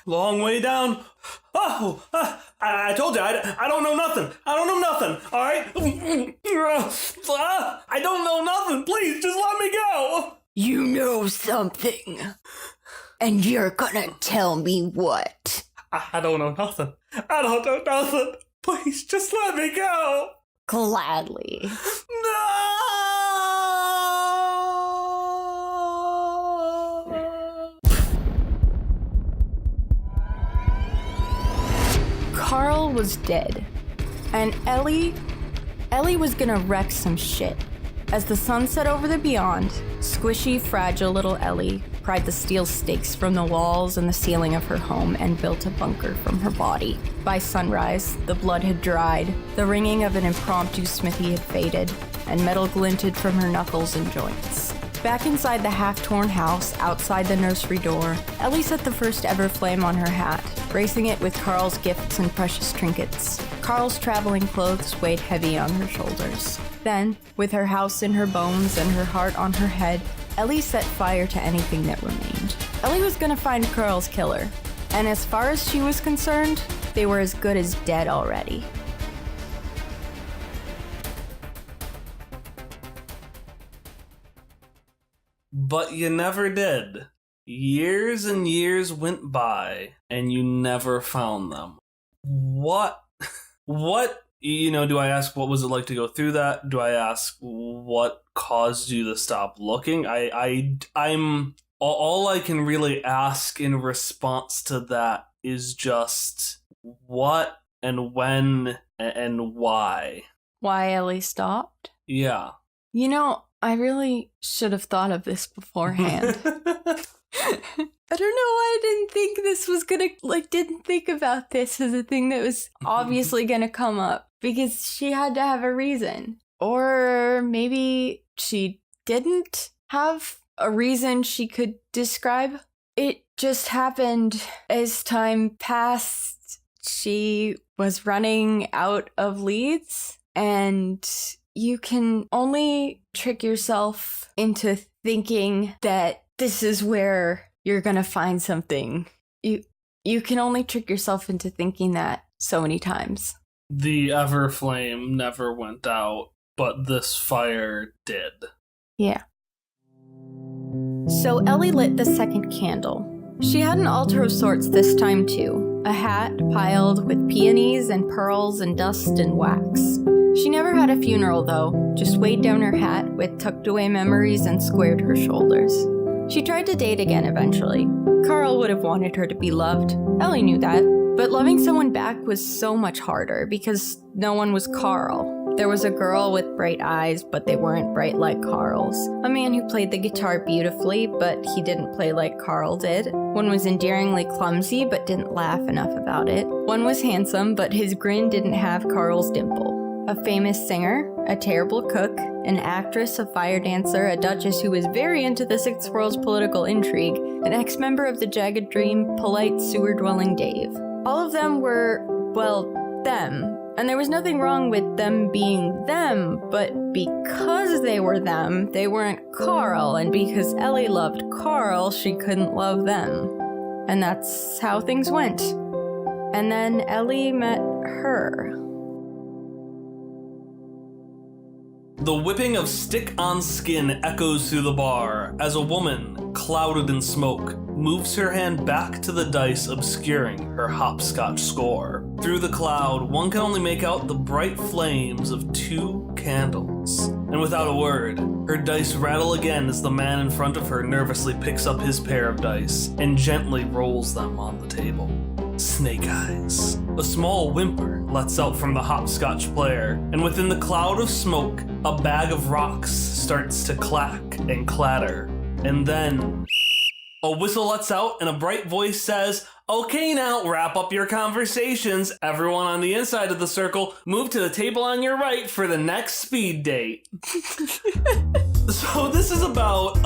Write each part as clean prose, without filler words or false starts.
Long way down. I told you, I don't know nothing. I don't know nothing, all right? I don't know nothing. Please, just let me go. You know something. And you're gonna tell me what? I don't know nothing. I don't know nothing. Please, just let me go. Gladly. No! Carl was dead, and Elee was gonna wreck some shit. As the sun set over the beyond, squishy, fragile little Elee pried the steel stakes from the walls and the ceiling of her home and built a bunker from her body. By sunrise, the blood had dried, the ringing of an impromptu smithy had faded, and metal glinted from her knuckles and joints. Back inside the half-torn house, outside the nursery door, Elee set the first ever flame on her hat, bracing it with Carl's gifts and precious trinkets. Carl's traveling clothes weighed heavy on her shoulders. Then, with her house in her bones and her heart on her head, Elee set fire to anything that remained. Elee was gonna find Carl's killer, and as far as she was concerned, they were as good as dead already. But you never did. Years and years went by, and you never found them. What, do I ask what was it like to go through that? Do I ask what caused you to stop looking? I'm all I can really ask in response to that is just what and when and why. Why Elee stopped? Yeah. I really should have thought of this beforehand. I don't know why I didn't think this was didn't think about this as a thing that was obviously gonna come up, because she had to have a reason. Or maybe she didn't have a reason she could describe. It just happened as time passed. She was running out of leads, and you can only trick yourself into thinking that this is where you're gonna find something. You can only trick yourself into thinking that so many times. The Everflame never went out, but this fire did. Yeah. So Elee lit the second candle. She had an altar of sorts this time too. A hat piled with peonies and pearls and dust and wax. She never had a funeral though, just weighed down her hat with tucked away memories and squared her shoulders. She tried to date again eventually. Carl would have wanted her to be loved. Elee knew that. But loving someone back was so much harder because no one was Carl. There was a girl with bright eyes, but they weren't bright like Carl's. A man who played the guitar beautifully, but he didn't play like Carl did. One was endearingly clumsy, but didn't laugh enough about it. One was handsome, but his grin didn't have Carl's dimple. A famous singer, a terrible cook, an actress, a fire dancer, a duchess who was very into the Sixth World's political intrigue, an ex-member of the Jagged Dream, polite sewer-dwelling Dave. All of them were, them. And there was nothing wrong with them being them, but because they were them, they weren't Carl, and because Elee loved Carl, she couldn't love them. And that's how things went. And then Elee met her. The whipping of stick-on-skin echoes through the bar as a woman, clouded in smoke, moves her hand back to the dice obscuring her hopscotch score. Through the cloud, one can only make out the bright flames of 2 candles. And without a word, her dice rattle again as the man in front of her nervously picks up his pair of dice and gently rolls them on the table. Snake eyes. A small whimper lets out from the hopscotch player, and within the cloud of smoke, a bag of rocks starts to clack and clatter. And then a whistle lets out and a bright voice says, "Okay now, wrap up your conversations. Everyone on the inside of the circle, move to the table on your right for the next speed date." So this is about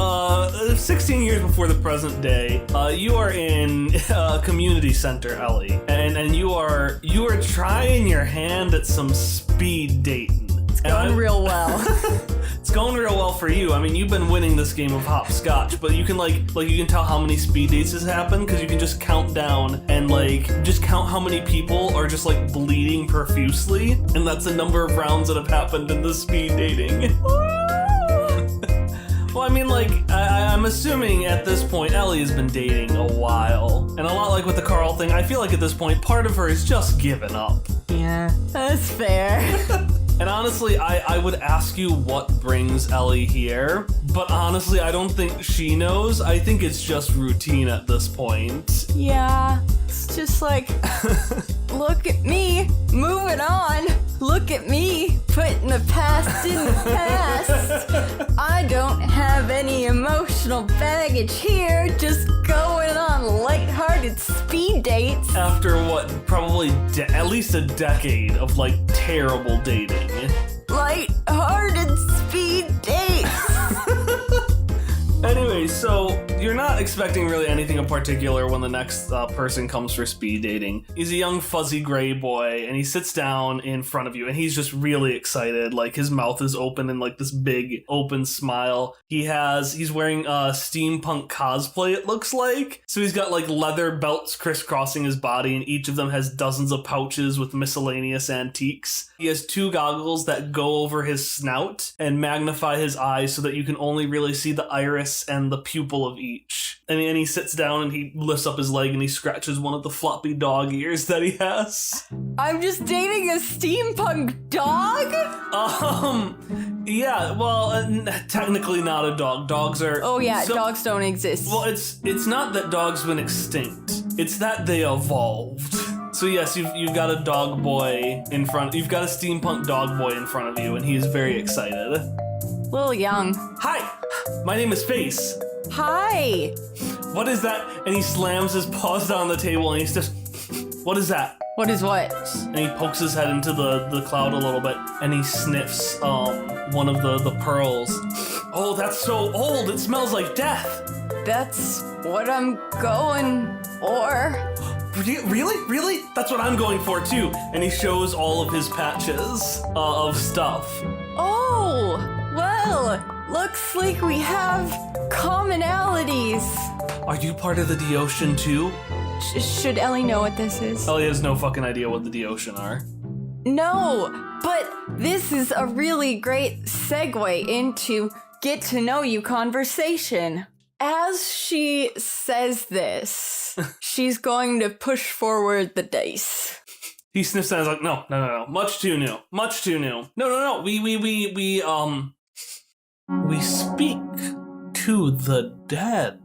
16 years before the present day. You are in a community center, Elee, and you are trying your hand at some speed dating. It's going real well. It's going real well for you. I mean, you've been winning this game of hopscotch, but you can like you can tell how many speed dates has happened because you can just count down and like just count how many people are just like bleeding profusely, and that's the number of rounds that have happened in the speed dating. Well, I mean, like, I'm assuming at this point, Elee has been dating a while. And a lot like with the Carl thing, I feel like at this point, part of her is just given up. Yeah, that's fair. And honestly, I would ask you what brings Elee here. But honestly, I don't think she knows. I think it's just routine at this point. Yeah, it's just like, look at me, moving on. Look at me, putting the past in the past. I don't have any emotional baggage here, just going on lighthearted speed dates. After what, probably at least a decade of like terrible dating. Lighthearted speed dates. Anyway, so you're not expecting really anything in particular when the next person comes for speed dating. He's a young fuzzy gray boy, and he sits down in front of you, and he's just really excited. Like, his mouth is open in like this big open smile. He's wearing steampunk cosplay, it looks like. So he's got like leather belts crisscrossing his body, and each of them has dozens of pouches with miscellaneous antiques. He has 2 goggles that go over his snout and magnify his eyes so that you can only really see the iris and the pupil of each. And he sits down and he lifts up his leg and he scratches one of the floppy dog ears that he has. I'm just dating a steampunk dog? Yeah, well, technically not a dog. Dogs are... Oh yeah, dogs don't exist. Well, it's not that dogs went extinct. It's that they evolved. So yes, you've got a dog boy in front. You've got a steampunk dog boy in front of you, and he is very excited. Little young. Hi, my name is Face. Hi. What is that? And he slams his paws down on the table, and he's just, what is that? What is what? And he pokes his head into the cloud a little bit, and he sniffs one of the pearls. Oh, that's so old. It smells like death. That's what I'm going for. Really? That's what I'm going for too. And he shows all of his patches of stuff. Oh, well, looks like we have commonalities. Are you part of the Deocean too? Should Elee know what this is? Ellie has no fucking idea what the Deocean are. No, but this is a really great segue into get to know you conversation. As she says this, she's going to push forward the dice. He sniffs and is like, no, much too new. No, we speak to the dead.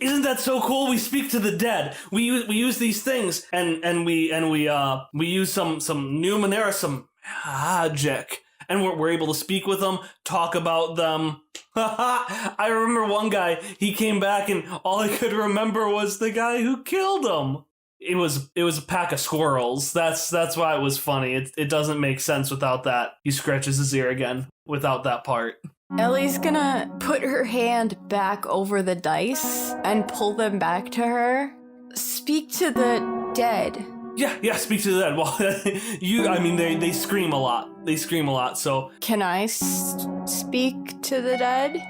Isn't that so cool? We speak to the dead. We use these things and we use some numenera, some magic. And we're able to speak with them, talk about them. I remember one guy, he came back and all I could remember was the guy who killed him. It was a pack of squirrels. That's why it was funny. It doesn't make sense without that. He scratches his ear again without that part. Elee's gonna put her hand back over the dice and pull them back to her. Speak to the dead. Yeah, speak to the dead. Well, they scream a lot. They scream a lot, so... Can I speak to the dead?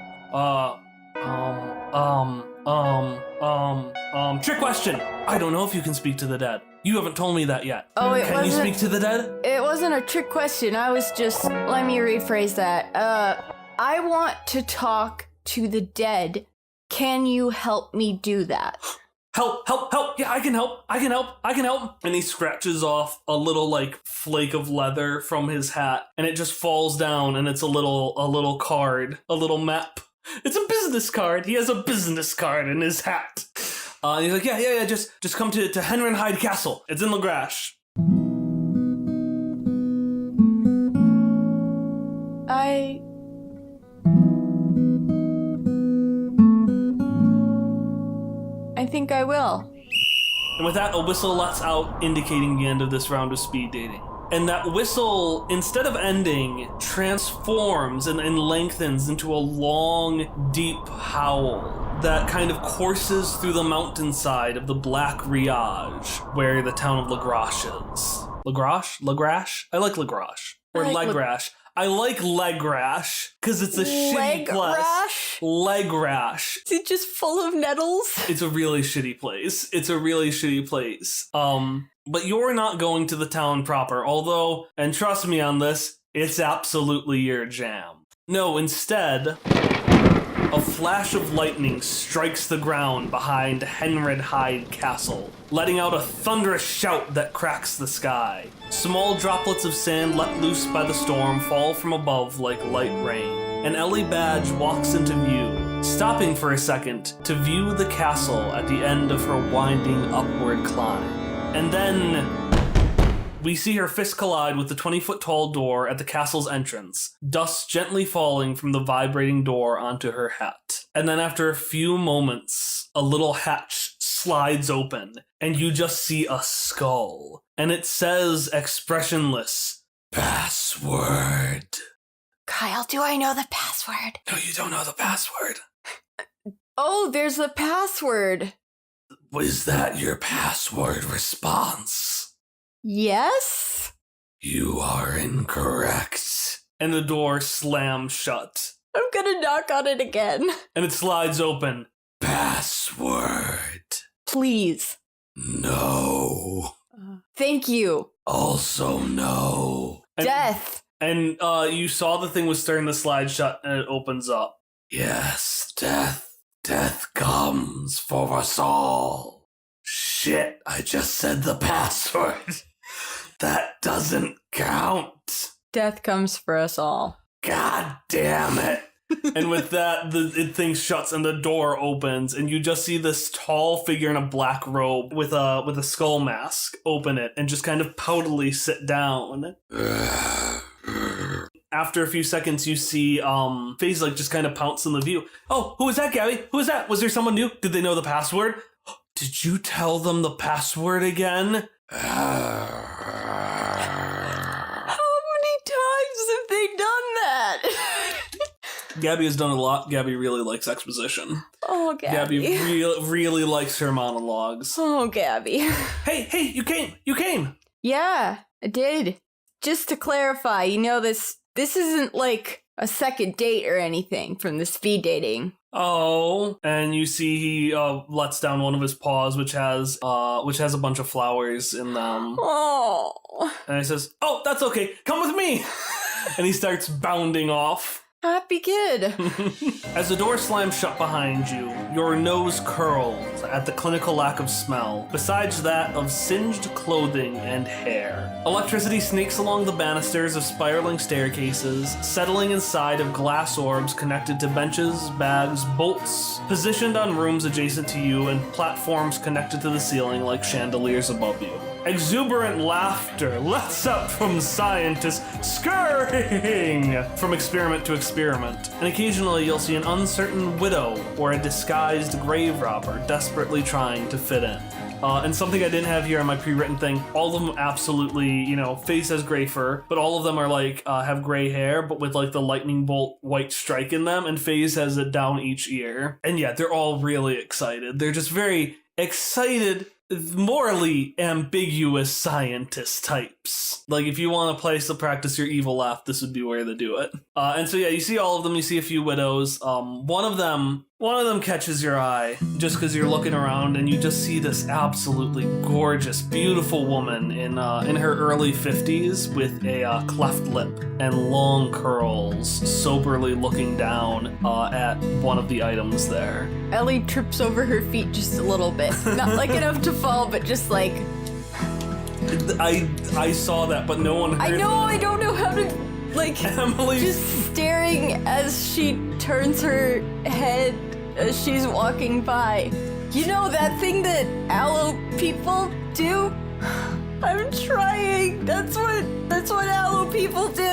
Trick question. I don't know if you can speak to the dead. You haven't told me that yet. Oh, Can you speak to the dead? It wasn't a trick question. I was just... Let me rephrase that. I want to talk to the dead. Can you help me do that? Help. Yeah, I can help. And he scratches off a little like flake of leather from his hat and it just falls down and it's a little card, a little map. It's a business card. He has a business card in his hat. And he's like, yeah, just come to Henrenheide Castle. It's in Lagrash. I think I will. And with that, a whistle lets out, indicating the end of this round of speed dating. And that whistle, instead of ending, transforms and lengthens into a long, deep howl that kind of courses through the mountainside of the Black Riage, where the town of Lagrash is. Lagrash? I like Lagrash. Or Legrash. I like leg rash because it's a shitty Leg place. rash? Leg rash. Is it just full of nettles? It's a really shitty place. But you're not going to the town proper, although, and trust me on this, it's absolutely your jam. No, instead, a flash of lightning strikes the ground behind Henrid Hyde Castle, letting out a thunderous shout that cracks the sky. Small droplets of sand let loose by the storm fall from above like light rain, and Elee Badge walks into view, stopping for a second to view the castle at the end of her winding upward climb. And then we see her fist collide with the 20-foot-tall door at the castle's entrance, dust gently falling from the vibrating door onto her hat. And then after a few moments, a little hatch slides open, and you just see a skull. And it says, expressionless, "Password." Kyle, do I know the password? No, you don't know the password. Oh, there's the password. Was that your password response? Yes? You are incorrect. And the door slams shut. I'm gonna knock on it again. And it slides open. Password. Please. No. Thank you. Also no. Death. And you saw the thing was starting to slide shut and it opens up. Yes, death. Death comes for us all. Shit, I just said the password. That doesn't count. Death comes for us all. God damn it. And with that, the thing shuts and the door opens, and you just see this tall figure in a black robe with a skull mask open it and just kind of poutily sit down. After a few seconds, you see FaZe like just kind of pounce on the view. Oh, who was that, Gabby? Who was that? Was there someone new? Did they know the password? Did you tell them the password again? How many times have they done that? Gabby has done a lot. Gabby really likes exposition. Oh, Gabby. Gabby really likes her monologues. Oh, Gabby. Hey, you came. Yeah, I did. Just to clarify, this isn't like a second date or anything from the speed dating. Oh, and you see he lets down one of his paws, which has a bunch of flowers in them. Oh. And he says, "Oh, that's okay. Come with me." And he starts bounding off. Happy kid. As the door slams shut behind you, your nose curls at the clinical lack of smell, besides that of singed clothing and hair. Electricity snakes along the banisters of spiraling staircases, settling inside of glass orbs connected to benches, bags, bolts, positioned on rooms adjacent to you, and platforms connected to the ceiling like chandeliers above you. Exuberant laughter lets up from scientists scurrying from experiment to experiment, and occasionally you'll see an uncertain widow or a disguised grave robber desperately trying to fit in. And something I didn't have here on my pre-written thing, all of them absolutely, FaZe has gray fur, but all of them are have gray hair, but with like the lightning bolt white stripe in them, and FaZe has it down each ear. And yeah, they're all really excited. They're just very excited, morally ambiguous scientist types. Like, if you want a place to practice your evil laugh, this would be where to do it. And so yeah, you see all of them. You see a few widows. One of them catches your eye just because you're looking around, and you just see this absolutely gorgeous, beautiful woman in her early 50s with a cleft lip and long curls, soberly looking down at one of the items there. Elee trips over her feet just a little bit. Not like enough to fall, but just like... I saw that, but no one heard I know, I don't know how to... Like, Emily's just staring as she turns her head as she's walking by. You know that thing that aloe people do? I'm trying. That's what aloe people do.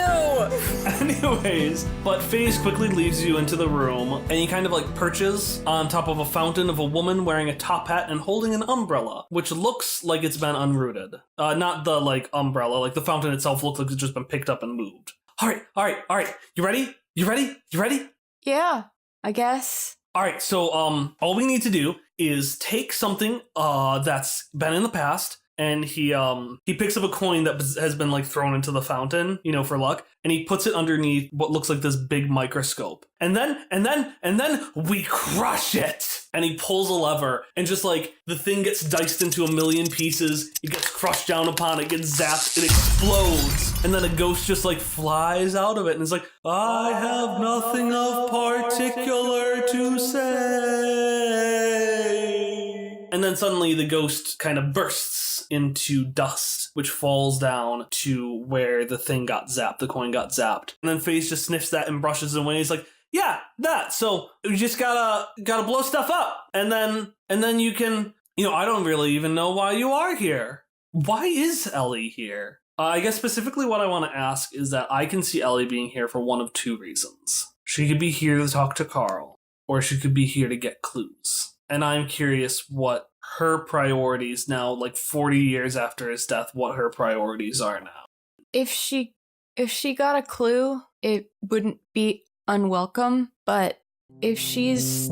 Anyways, but FaZe quickly leads you into the room, and he kind of like perches on top of a fountain of a woman wearing a top hat and holding an umbrella, which looks like it's been unrooted. Not the like umbrella, like the fountain itself looks like it's just been picked up and moved. All right. You ready? Yeah, I guess. All right, so all we need to do is take something that's been in the past and he picks up a coin that has been like thrown into the fountain, for luck, and he puts it underneath what looks like this big microscope. And then we crush it. And he pulls a lever, and just like the thing gets diced into a million pieces, it gets crushed down upon, it gets zapped, it explodes, and then a ghost just like flies out of it and is like, I have nothing of particular to say. And then suddenly the ghost kind of bursts into dust, which falls down to where the thing got zapped, the coin got zapped. And then FaZe just sniffs that and brushes it away. He's like, yeah, that. So we just gotta blow stuff up. And then you can, I don't really even know why you are here. Why is Elee here? I guess specifically what I want to ask is that I can see Elee being here for one of two reasons. She could be here to talk to Carl, or she could be here to get clues. And I'm curious what her priorities now, like 40 years after his death, what her priorities are now. If she got a clue, it wouldn't be unwelcome, but if she's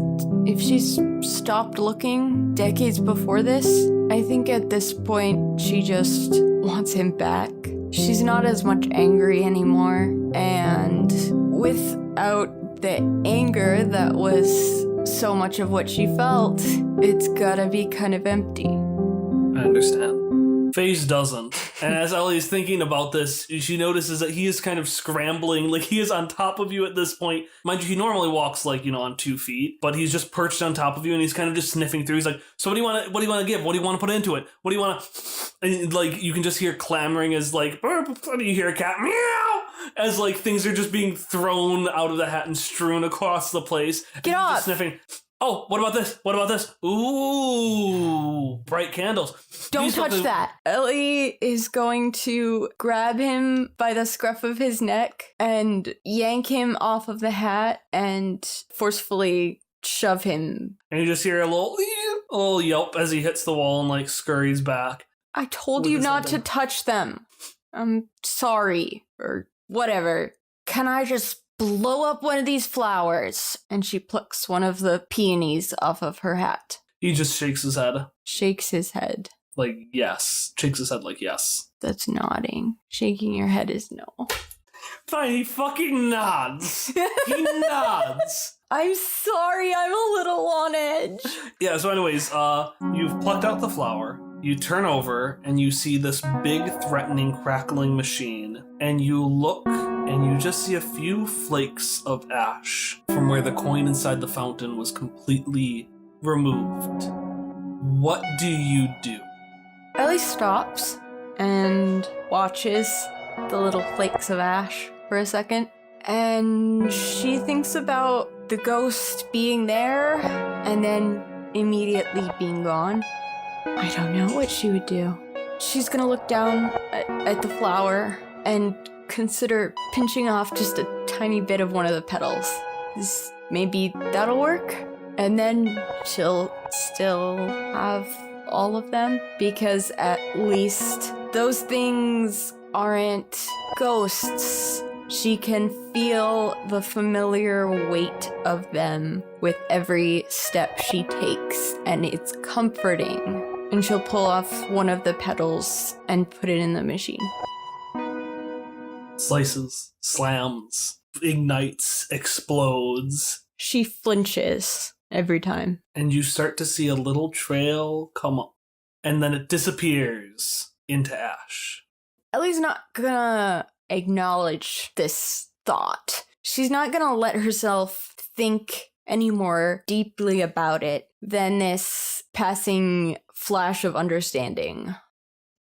stopped looking decades before this, I think at this point she just wants him back. She's not as much angry anymore, and without the anger that was so much of what she felt, it's gotta be kind of empty. I understand. FaZe doesn't. And as Ellie's thinking about this, she notices that he is kind of scrambling, like he is on top of you at this point. Mind you, he normally walks like, on 2 feet, but he's just perched on top of you and he's kind of just sniffing through. He's like, so what do you want to give? What do you want to put into it? What do you want to... And like, you can just hear clamoring as like, what do you hear, cat? Meow! As like things are just being thrown out of the hat and strewn across the place. Get off! Just sniffing. Oh, what about this? What about this? Ooh, bright candles. Don't touch that. Elee is going to grab him by the scruff of his neck and yank him off of the hat and forcefully shove him. And you just hear a little yelp as he hits the wall and like scurries back. I told you not to touch them. I'm sorry, or whatever. Can I just blow up one of these flowers? And she plucks one of the peonies off of her hat. He just shakes his head. Shakes his head. Like, yes. Shakes his head like, yes. That's nodding. Shaking your head is no. Fine, he fucking nods. He nods. I'm sorry, I'm a little on edge. Yeah, so anyways, you've plucked out the flower. You turn over and you see this big, threatening, crackling machine. And you look and you just see a few flakes of ash from where the coin inside the fountain was completely removed. What do you do? Elee stops and watches the little flakes of ash for a second. And she thinks about the ghost being there and then immediately being gone. I don't know what she would do. She's gonna look down at the flower and consider pinching off just a tiny bit of one of the petals. Maybe that'll work? And then she'll still have all of them, because at least those things aren't ghosts. She can feel the familiar weight of them with every step she takes, and it's comforting. And she'll pull off one of the petals and put it in the machine. Slices, slams, ignites, explodes. She flinches every time. And you start to see a little trail come up, and then it disappears into ash. Ellie's not gonna acknowledge this thought. She's not gonna let herself think any more deeply about it than this passing flash of understanding.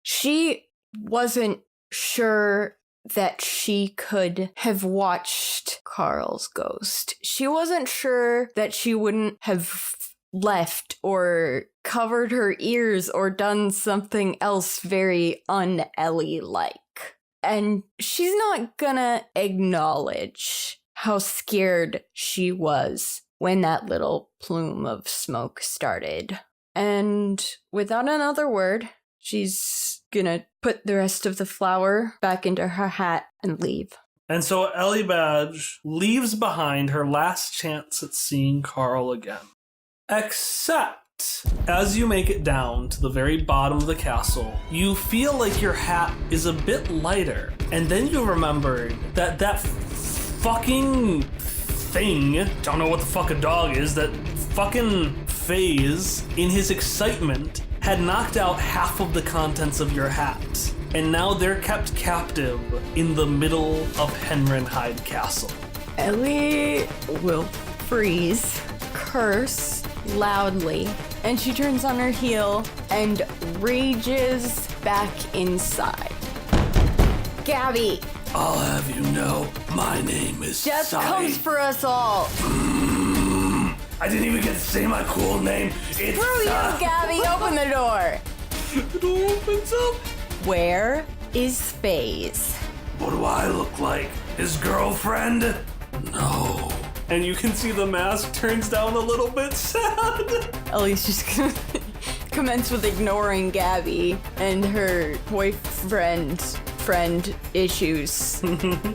She wasn't sure that she could have watched Carl's ghost. She wasn't sure that she wouldn't have left or covered her ears or done something else very un-Elee-like. And she's not gonna acknowledge how scared she was when that little plume of smoke started. And without another word, she's gonna put the rest of the flower back into her hat and leave. And so Elee Badge leaves behind her last chance at seeing Carl again. Except As you make it down to the very bottom of the castle, you feel like your hat is a bit lighter. And then you remembered that fucking thing, don't know what the fuck a dog is, that fucking phase, in his excitement, had knocked out half of the contents of your hat. And now they're kept captive in the middle of Henrenheide Castle. Elee will freeze, curse loudly, and she turns on her heel and rages back inside. Gabby! I'll have you know, my name is Death Sai. comes for us all! I didn't even get to say my cool name. It's Screw you, Gabby! Open the door! The door opens up. Where is FaZe? What do I look like? His girlfriend? No. And you can see the mask turns down a little bit sad. Ellie's just gonna commence with ignoring Gabby and her friend issues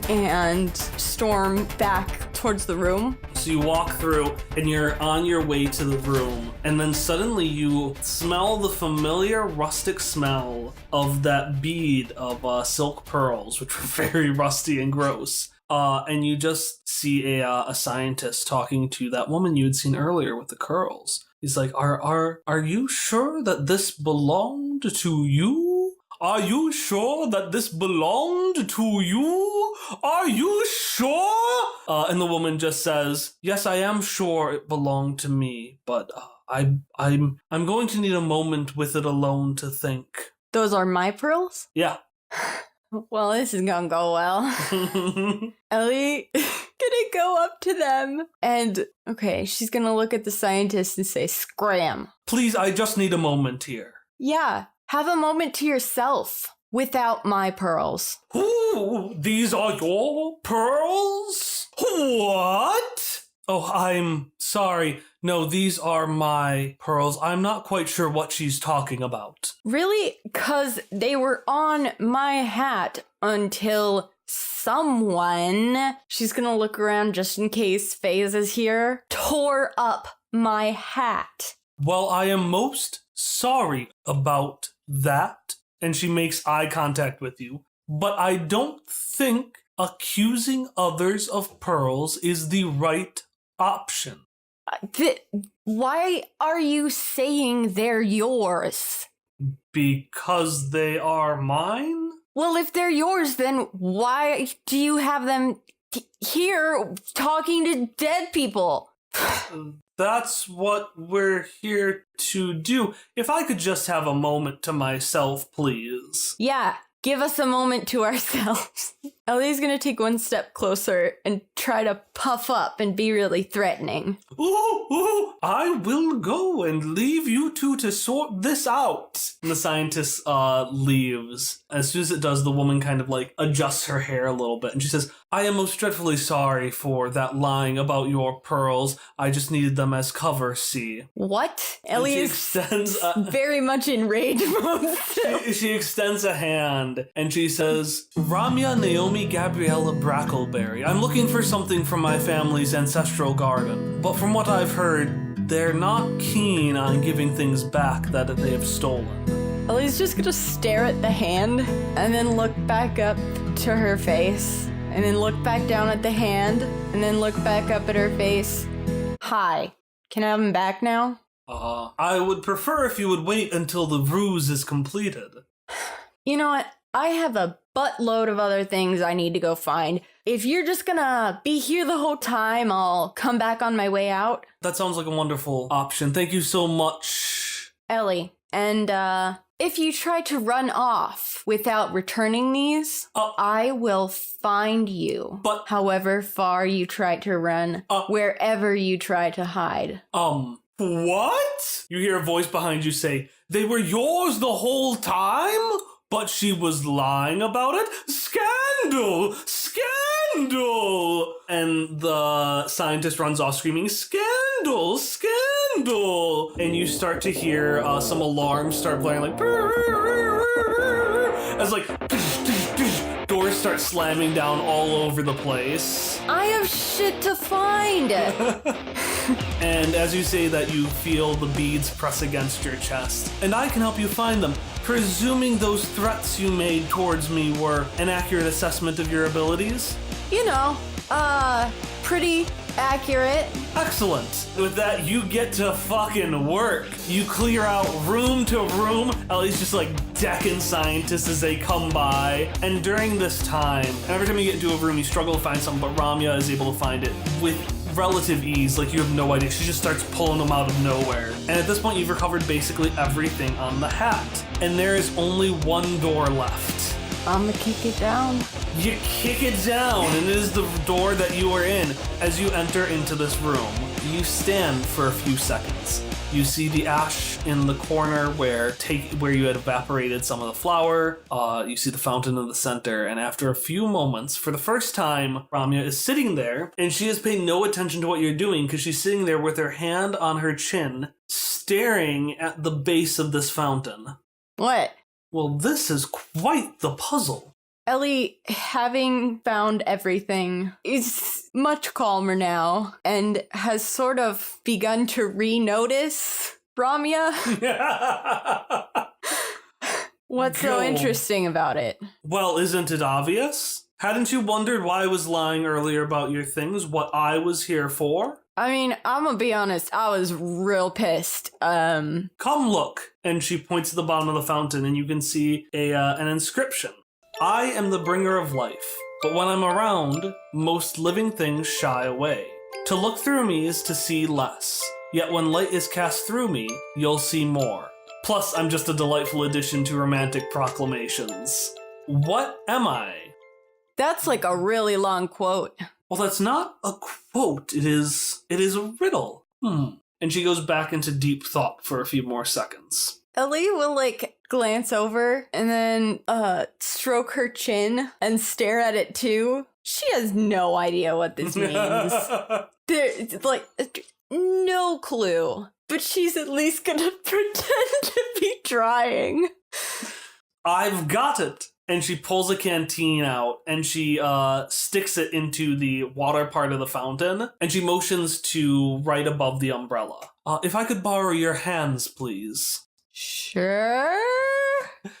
and storm back towards the room. So you walk through and you're on your way to the room, and then suddenly you smell the familiar rustic smell of that bead of silk pearls, which were very rusty and gross. And you just see a scientist talking to that woman you had seen earlier with the curls. He's like, are you sure that this belonged to you? Are you sure that this belonged to you? Are you sure? And the woman just says, yes, I am sure it belonged to me, but I'm going to need a moment with it alone to think. Those are my pearls? Yeah. Well, this is gonna go well. Elee gonna go up to them and, okay, she's gonna look at the scientist and say, scram. Please, I just need a moment here. Yeah, have a moment to yourself without my pearls. Ooh, these are your pearls? What? Oh, I'm sorry. No, these are my pearls. I'm not quite sure what she's talking about. Really? 'Cause they were on my hat until someone, she's gonna look around just in case FaZe is here, tore up my hat. Well, I am most sorry about that. And she makes eye contact with you. But I don't think accusing others of pearls is the right option. Why are you saying they're yours? Because they are mine? Well, if they're yours, then why do you have them here talking to dead people? That's what we're here to do. If I could just have a moment to myself, please. Yeah, give us a moment to ourselves. Ellie's gonna take one step closer and try to puff up and be really threatening. Ooh, I will go and leave you two to sort this out. And the scientist leaves. As soon as it does, the woman kind of like adjusts her hair a little bit. And she says, I am most dreadfully sorry for that lying about your pearls. I just needed them as cover, see. What? Ellie is very much in rage mode. She extends a hand and she says, Ramya Naomi Gabriella Brackleberry, I'm looking for something from my family's ancestral garden. But from what I've heard, they're not keen on giving things back that they have stolen. Ellie's just gonna stare at the hand and then look back up to her face. And then look back down at the hand, and then look back up at her face. Hi, can I have him back now? I would prefer if you would wait until the ruse is completed. You know what? I have a buttload of other things I need to go find. If you're just gonna be here the whole time, I'll come back on my way out. That sounds like a wonderful option. Thank you so much. Ellie, and if you try to run off without returning these, I will find you. But however far you try to run, wherever you try to hide. What? You hear a voice behind you say, they were yours the whole time? But she was lying about it? Scandal! Scandal! And the scientist runs off screaming, Scandal! Scandal! And you start to hear some alarms start blaring like, as like, doors start slamming down all over the place. I have shit to find! And as you say that, you feel the beads press against your chest. And I can help you find them, presuming those threats you made towards me were an accurate assessment of your abilities? You know, pretty accurate. Excellent. With that, you get to fucking work. You clear out room to room. Ellie's just like decking scientists as they come by. And during this time, and every time you get into a room, you struggle to find something, but Ramya is able to find it with relative ease. Like, you have no idea. She just starts pulling them out of nowhere. And at this point, you've recovered basically everything on the hat. And there is only one door left. I'ma kick it down. You kick it down, and it is the door that you are in. As you enter into this room, you stand for a few seconds. You see the ash in the corner where you had evaporated some of the flour. You see the fountain in the center, and after a few moments, for the first time, Ramya is sitting there, and she is paying no attention to what you're doing because she's sitting there with her hand on her chin, staring at the base of this fountain. What? Well, this is quite the puzzle. Elee, having found everything, is much calmer now and has sort of begun to re-notice Ramya. What's so interesting about it? Well, isn't it obvious? Hadn't you wondered why I was lying earlier about your things, what I was here for? I mean, I'm gonna be honest, I was real pissed. Come look. And she points to the bottom of the fountain, and you can see an inscription. I am the bringer of life, but when I'm around, most living things shy away. To look through me is to see less, yet when light is cast through me, you'll see more. Plus, I'm just a delightful addition to romantic proclamations. What am I? That's like a really long quote. Well, that's not a quote, it is a riddle. And she goes back into deep thought for a few more seconds. Elee will, glance over and then stroke her chin and stare at it too. She has no idea what this means. There's, no clue. But she's at least gonna pretend to be trying. I've got it! And she pulls a canteen out, and she sticks it into the water part of the fountain, and she motions to right above the umbrella. If I could borrow your hands, please. Sure.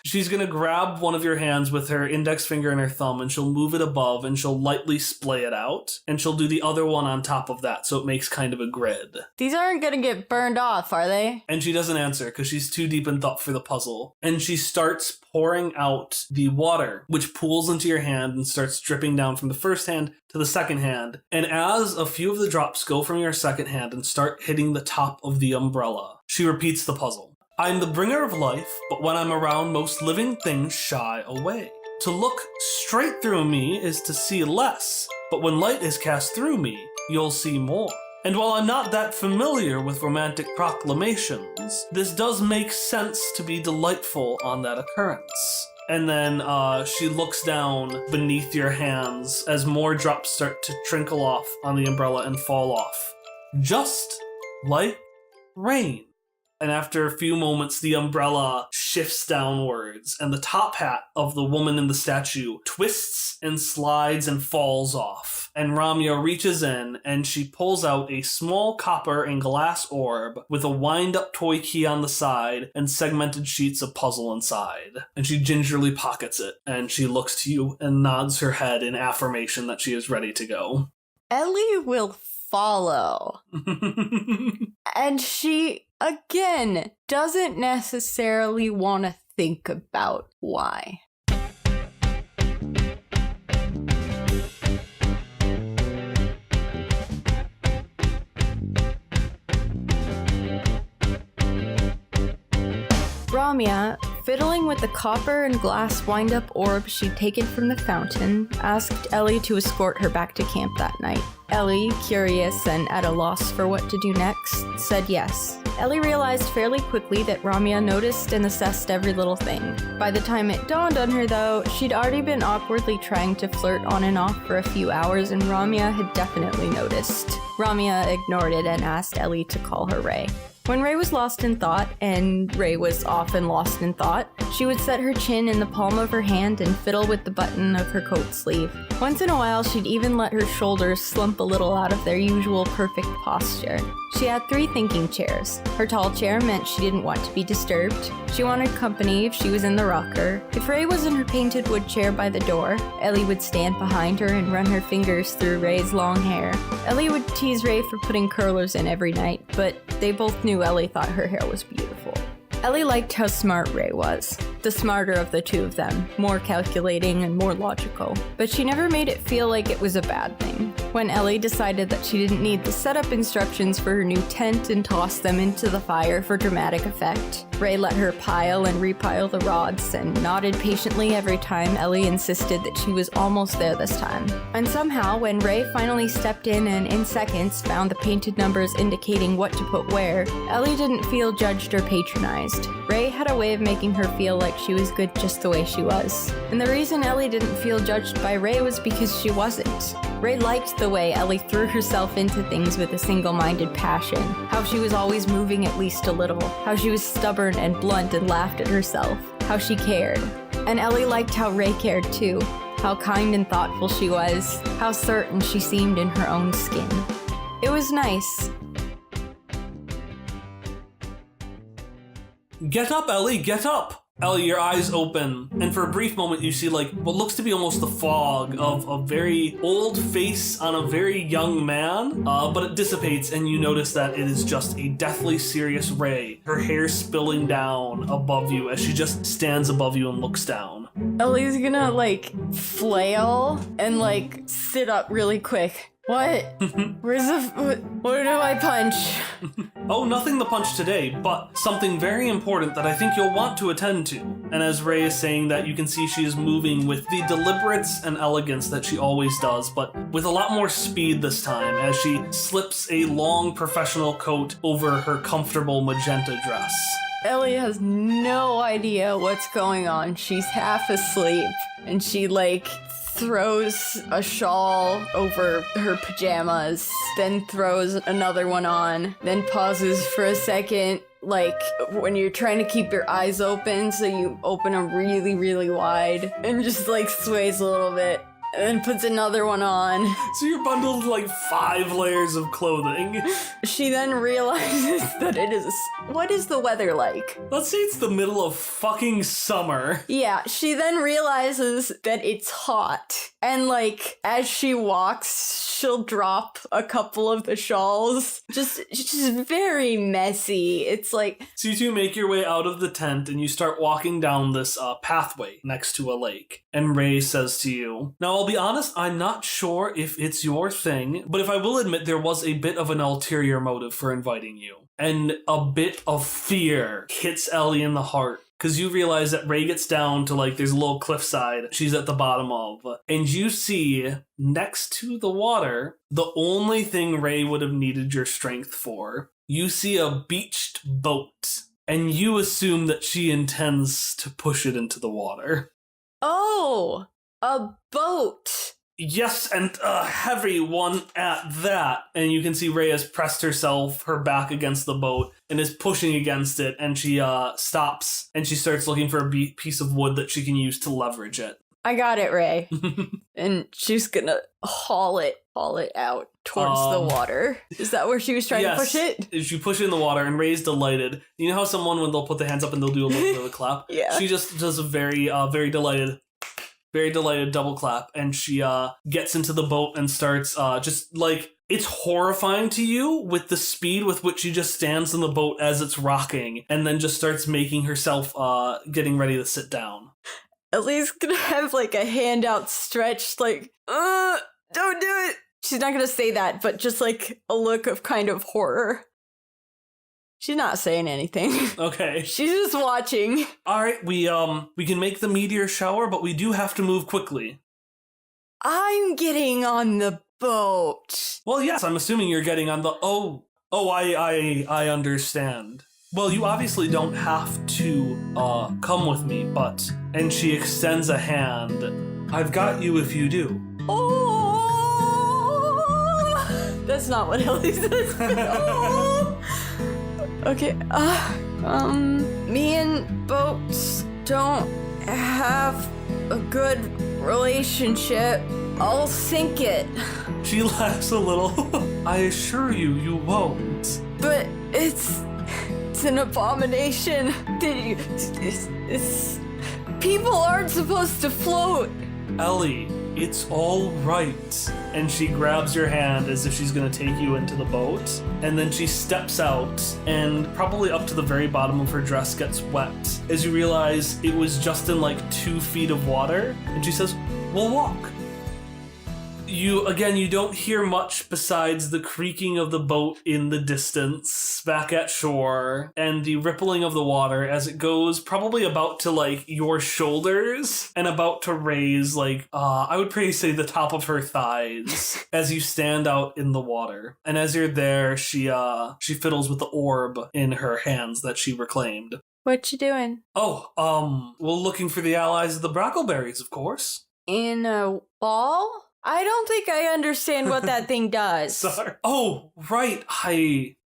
She's gonna grab one of your hands with her index finger and her thumb, and she'll move it above, and she'll lightly splay it out, and she'll do the other one on top of that, so it makes kind of a grid. These aren't gonna get burned off, are they? And she doesn't answer, because she's too deep in thought for the puzzle. And she starts pouring out the water, which pools into your hand and starts dripping down from the first hand to the second hand. And as a few of the drops go from your second hand and start hitting the top of the umbrella, she repeats the puzzle. I'm the bringer of life, but when I'm around, most living things shy away. To look straight through me is to see less, but when light is cast through me, you'll see more. And while I'm not that familiar with romantic proclamations, this does make sense to be delightful on that occurrence. And then she looks down beneath your hands as more drops start to trickle off on the umbrella and fall off. Just like rain. And after a few moments, the umbrella shifts downwards, and the top hat of the woman in the statue twists and slides and falls off. And Ramya reaches in, and she pulls out a small copper and glass orb with a wind-up toy key on the side and segmented sheets of puzzle inside. And she gingerly pockets it, and she looks to you and nods her head in affirmation that she is ready to go. Elee will follow. And she, again, doesn't necessarily want to think about why. Ramya, fiddling with the copper and glass wind-up orb she'd taken from the fountain, asked Elee to escort her back to camp that night. Elee, curious and at a loss for what to do next, said yes. Elee realized fairly quickly that Ramya noticed and assessed every little thing. By the time it dawned on her, though, she'd already been awkwardly trying to flirt on and off for a few hours, and Ramya had definitely noticed. Ramya ignored it and asked Elee to call her Ray. When Ray was lost in thought, and Ray was often lost in thought, she would set her chin in the palm of her hand and fiddle with the button of her coat sleeve. Once in a while, she'd even let her shoulders slump a little out of their usual perfect posture. She had 3 thinking chairs. Her tall chair meant she didn't want to be disturbed. She wanted company if she was in the rocker. If Ray was in her painted wood chair by the door, Elee would stand behind her and run her fingers through Ray's long hair. Elee would tease Ray for putting curlers in every night, but they both knew Elee thought her hair was beautiful. Elee liked how smart Ray was, the smarter of the two of them, more calculating and more logical. But she never made it feel like it was a bad thing. When Elee decided that she didn't need the setup instructions for her new tent and tossed them into the fire for dramatic effect, Ray let her pile and repile the rods and nodded patiently every time Elee insisted that she was almost there this time. And somehow, when Ray finally stepped in and in seconds found the painted numbers indicating what to put where, Elee didn't feel judged or patronized. Ray had a way of making her feel like she was good just the way she was. And the reason Elee didn't feel judged by Ray was because she wasn't. Ray liked the way Elee threw herself into things with a single-minded passion, how she was always moving at least a little, how she was stubborn and blunt and laughed at herself, how she cared. And Elee liked how Ray cared too, how kind and thoughtful she was, how certain she seemed in her own skin. It was nice. Get up, Elee, get up! Elee, your eyes open, and for a brief moment you see like what looks to be almost the fog of a very old face on a very young man, but it dissipates and you notice that it is just a deathly serious Ray, her hair spilling down above you as she just stands above you and looks down. Elee's gonna flail and sit up really quick. What? Where's what do I punch? Oh, nothing to punch today, but something very important that I think you'll want to attend to. And as Ray is saying that, you can see she is moving with the deliberateness and elegance that she always does, but with a lot more speed this time as she slips a long professional coat over her comfortable magenta dress. Elee has no idea what's going on. She's half asleep, and she throws a shawl over her pajamas, then throws another one on, then pauses for a second, when you're trying to keep your eyes open, so you open them really, really wide, and just sways a little bit. And then puts another one on. So you're bundled 5 layers of clothing. She then realizes that it is... What is the weather like? Let's say it's the middle of fucking summer. Yeah, she then realizes that it's hot. And as she walks, she'll drop a couple of the shawls. Just very messy. It's So you two make your way out of the tent and you start walking down this pathway next to a lake. And Ray says to you, "Now, I'll be honest, I'm not sure if it's your thing, but if I will admit there was a bit of an ulterior motive for inviting you." And a bit of fear hits Elee in the heart. Because you realize that Ray gets down to there's a little cliffside she's at the bottom of. And you see, next to the water, the only thing Ray would have needed your strength for. You see a beached boat. And you assume that she intends to push it into the water. Oh, a boat. Yes, and a heavy one at that. And you can see Ray has pressed her back against the boat and is pushing against it. And she stops and she starts looking for a piece of wood that she can use to leverage it. I got it, Ray. And she's gonna haul it out towards the water. Is that where she was trying to push it? She push it in the water and Ray's delighted. You know how someone, when they'll put their hands up and they'll do a little bit of a clap? Yeah. She just does a very delighted double clap, and she gets into the boat and starts it's horrifying to you with the speed with which she just stands in the boat as it's rocking, and then just starts making herself getting ready to sit down. Elee's gonna have a hand outstretched, don't do it. She's not gonna say that, but just a look of kind of horror. She's not saying anything. Okay. She's just watching. All right, we can make the meteor shower, but we do have to move quickly. I'm getting on the boat. Well, yes, I'm assuming you're getting on the... I understand. Well, you obviously don't have to come with me, but... And she extends a hand. I've got you if you do. Oh! That's not what Elee says. Oh! Okay, me and boats don't have a good relationship. I'll sink it. She laughs a little. I assure you, you won't. But it's an abomination. People aren't supposed to float. Elee, it's all right. And she grabs your hand as if she's gonna take you into the boat. And then she steps out, and probably up to the very bottom of her dress gets wet as you realize it was just in like 2 feet of water. And she says, "We'll walk." You don't hear much besides the creaking of the boat in the distance back at shore and the rippling of the water as it goes probably about to like your shoulders and about to raise like, I would probably say the top of her thighs as you stand out in the water. And as you're there, she fiddles with the orb in her hands that she reclaimed. What you doing? Oh, we're looking for the allies of the Brackleberries, of course. In a ball? I don't think I understand what that thing does. Sorry. Oh, right.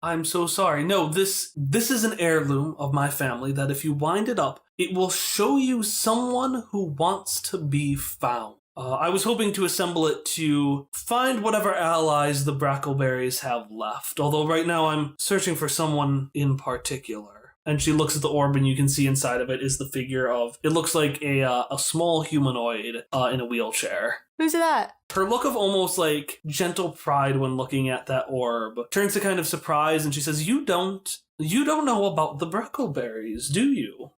I'm so sorry. No, this is an heirloom of my family that if you wind it up, it will show you someone who wants to be found. I was hoping to assemble it to find whatever allies the Brackleberries have left, although right now I'm searching for someone in particular. And she looks at the orb, and you can see inside of it is the figure of, it looks like a small humanoid in a wheelchair. Who's that? Her look of almost like gentle pride when looking at that orb turns to kind of surprise, and she says, You don't know about the Brackleberries, do you?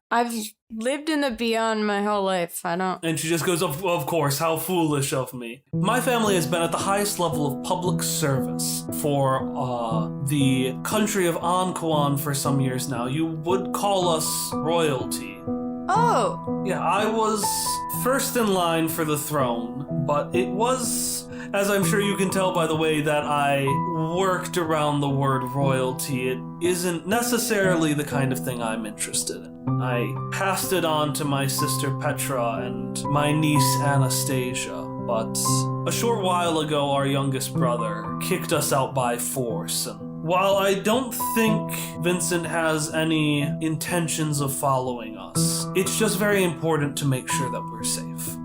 I've lived in the beyond my whole life. I don't... And she just goes, of course, how foolish of me. My family has been at the highest level of public service for the country of Anquan for some years now. You would call us royalty. Oh! Yeah, I was first in line for the throne, but it was, as I'm sure you can tell by the way that I worked around the word royalty, it isn't necessarily the kind of thing I'm interested in. I passed it on to my sister Petra and my niece Anastasia, but a short while ago our youngest brother kicked us out by force, and while I don't think Vincent has any intentions of following us, it's just very important to make sure that we're safe.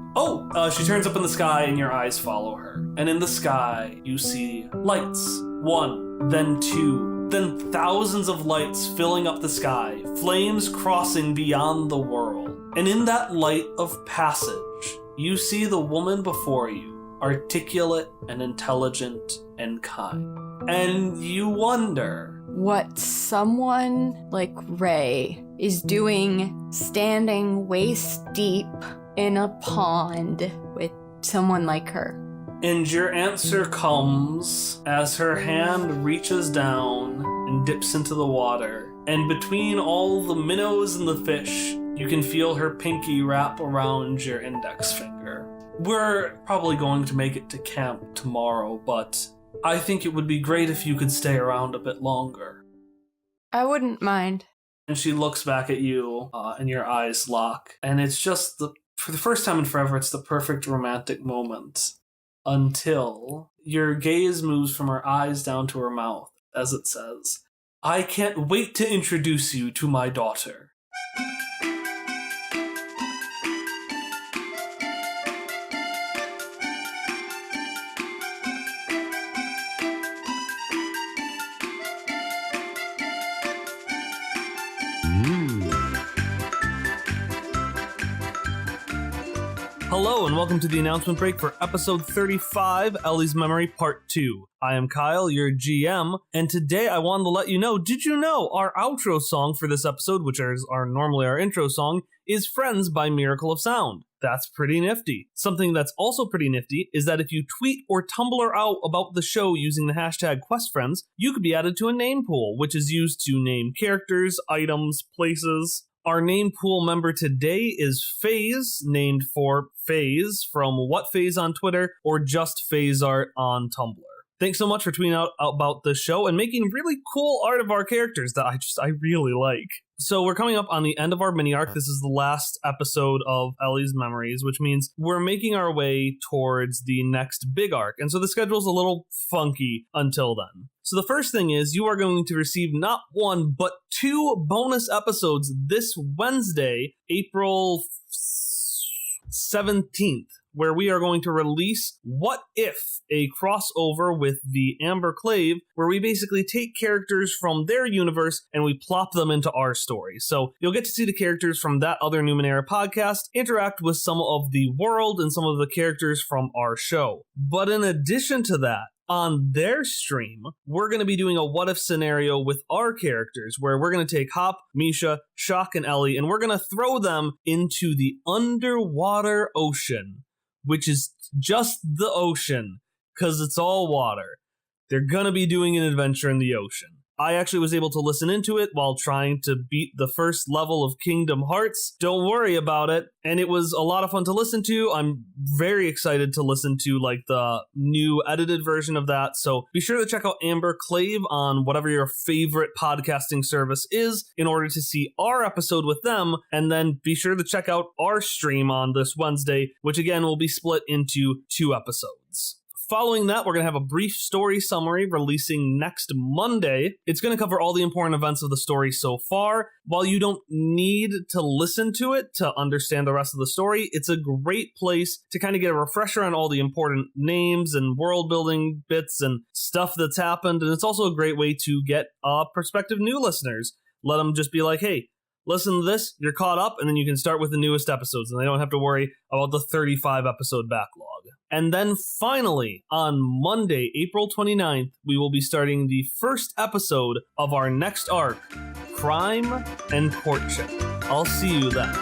She turns up in the sky and your eyes follow her. And in the sky, you see lights. 1, then 2, then thousands of lights filling up the sky, flames crossing beyond the world. And in that light of passage, you see the woman before you, articulate and intelligent and kind. And you wonder what someone like Ray is doing standing waist deep in a pond with someone like her. And your answer comes as her hand reaches down and dips into the water. And between all the minnows and the fish, you can feel her pinky wrap around your index finger. We're probably going to make it to camp tomorrow, but I think it would be great if you could stay around a bit longer. I wouldn't mind. And she looks back at you, and your eyes lock. And it's just, for the first time in forever, it's the perfect romantic moment. Until your gaze moves from her eyes down to her mouth, as it says, I can't wait to introduce you to my daughter. Hello and welcome to the announcement break for episode 35, Ellie's Memory Part 2. I am Kyle, your GM, and today I wanted to let you know, did you know our outro song for this episode, which is normally our intro song, is Friends by Miracle of Sound. That's pretty nifty. Something that's also pretty nifty is that if you tweet or Tumblr out about the show using the hashtag QuestFriends, you could be added to a name pool, which is used to name characters, items, places. Our name pool member today is FaZe, named for FaZe from What FaZe on Twitter or just FaZe Art on Tumblr. Thanks so much for tweeting out about the show and making really cool art of our characters that I really like. So we're coming up on the end of our mini arc. This is the last episode of Elee's Memories, which means we're making our way towards the next big arc. And so the schedule's a little funky until then. So the first thing is you are going to receive not one, but 2 bonus episodes this Wednesday, April 17th. Where we are going to release What If, a crossover with the Amber Clave, where we basically take characters from their universe and we plop them into our story. So you'll get to see the characters from that other Numenera podcast interact with some of the world and some of the characters from our show. But in addition to that, on their stream, we're going to be doing a what if scenario with our characters where we're going to take Hop, Misha, Shock, and Elee, and we're going to throw them into the underwater ocean, which is just the ocean, because it's all water. They're going to be doing an adventure in the ocean. I actually was able to listen into it while trying to beat the first level of Kingdom Hearts. Don't worry about it. And it was a lot of fun to listen to. I'm very excited to listen to like the new edited version of that. So be sure to check out Amber Clave on whatever your favorite podcasting service is in order to see our episode with them. And then be sure to check out our stream on this Wednesday, which again will be split into 2 episodes. Following that, we're going to have a brief story summary releasing next Monday. It's going to cover all the important events of the story so far. While you don't need to listen to it to understand the rest of the story, it's a great place to kind of get a refresher on all the important names and world building bits and stuff that's happened. And it's also a great way to get prospective new listeners. Let them just be like, hey, listen to this, you're caught up, and then you can start with the newest episodes, and they don't have to worry about the 35 episode backlog. And then finally, on Monday, April 29th, we will be starting the first episode of our next arc, Crime and Courtship. I'll see you then.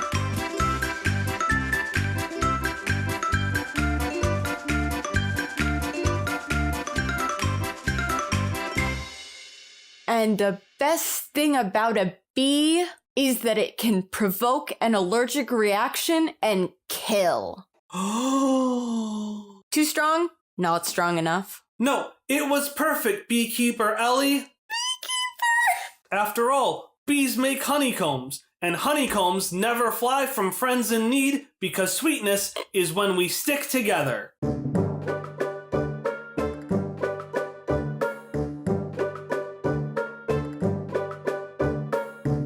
And the best thing about a bee is that it can provoke an allergic reaction and kill. Too strong? Not strong enough. No, it was perfect, Beekeeper Elee. Beekeeper! After all, bees make honeycombs, and honeycombs never fly from friends in need because sweetness is when we stick together.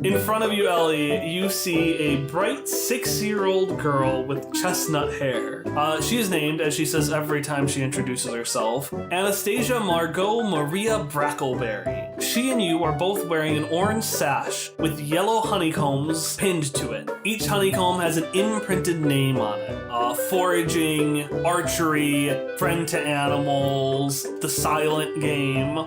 In front of you, Elee, you see a bright 6-year-old girl with chestnut hair. She is named, as she says every time she introduces herself, Anastasia Margot Maria Brackleberry. She and you are both wearing an orange sash with yellow honeycombs pinned to it. Each honeycomb has an imprinted name on it. Foraging, archery, friend to animals, the silent game.